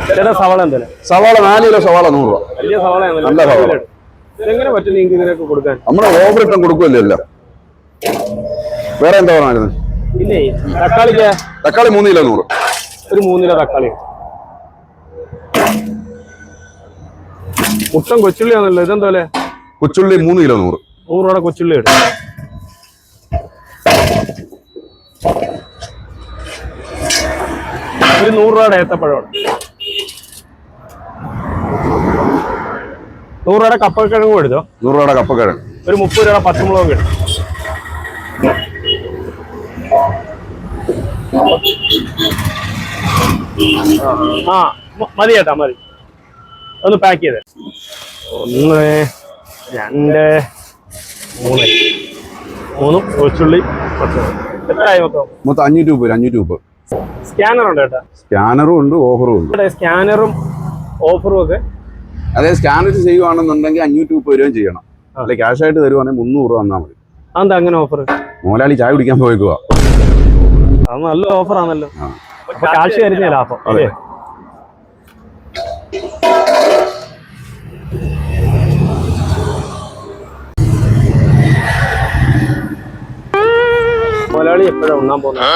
ചേട്ടാ സവാള എന്തായാലും സവാള 4 കിലോ സവാള 100 രൂപ. വലിയ സവാളയാണല്ലോ. നല്ല സവാള. എങ്ങനെ പറ്റും നിങ്ങൾക്ക് ഇതിനൊക്കെ കൊടുക്കാൻ? നമ്മള് ഓവർ ഇട്ടും കൊടുക്കുമല്ലോ എല്ലാം. വേറെ എന്താ പറഞ്ഞായിരുന്നു? ഇല്ലേ തക്കാളിക്ക്? തക്കാളി 3 കിലോ 100. ഒരു 3 കിലോ തക്കാളി. മുട്ടൻ കൊച്ചുള്ളി ആണല്ലോ, ഇതെന്താ? കൊച്ചുള്ളി 3 കിലോ 100. 100 രൂപയുടെ കൊച്ചുള്ളി ഇടും. ഒരു 100 രൂപയുടെ ഏത്തപ്പഴമാണ്. 100 രൂപയുടെ കപ്പക്കിഴങ്ങും എടുത്തോ. 100 രൂപയുടെ കപ്പക്കിഴങ്ങ്. ഒരു 30 രൂപയുടെ പച്ചമുളകും ഇടും. ആ മതി ചേട്ടാ, മതി. ഒന്ന് പാക്ക് ചെയ്തേ. 1 2 3 കൊച്ചുള്ളി പച്ചമുളക്. എത്രയായി മൊത്തം? 500 രൂപ. 500 രൂപ. സ്കാനർ ഉണ്ട് ചേട്ടാ? സ്കാനറും ഉണ്ട്, ഓഫറും ഉണ്ട്. സ്കാനറും ഓഫറും ഒക്കെ. അതായത് സ്കാനർ ചെയ്യുവാണെന്നുണ്ടെങ്കിൽ 500 രൂപ വരികയും ചെയ്യണം. അല്ലെ ക്യാഷ് ആയിട്ട് തരുവാണെങ്കിൽ 300 രൂപ വന്നാൽ മതി. അതെന്താ അങ്ങനെ ഓഫർ? മോലാളി ചായ കുടിക്കാൻ പോയിക്കുക. അത് നല്ല ഓഫറാണല്ലോ. കാശ് തരുന്ന ലാഭം. അല്ലേ? മോലാളി എപ്പോഴാണ് ഉണ്ണാൻ പോകുന്നത്?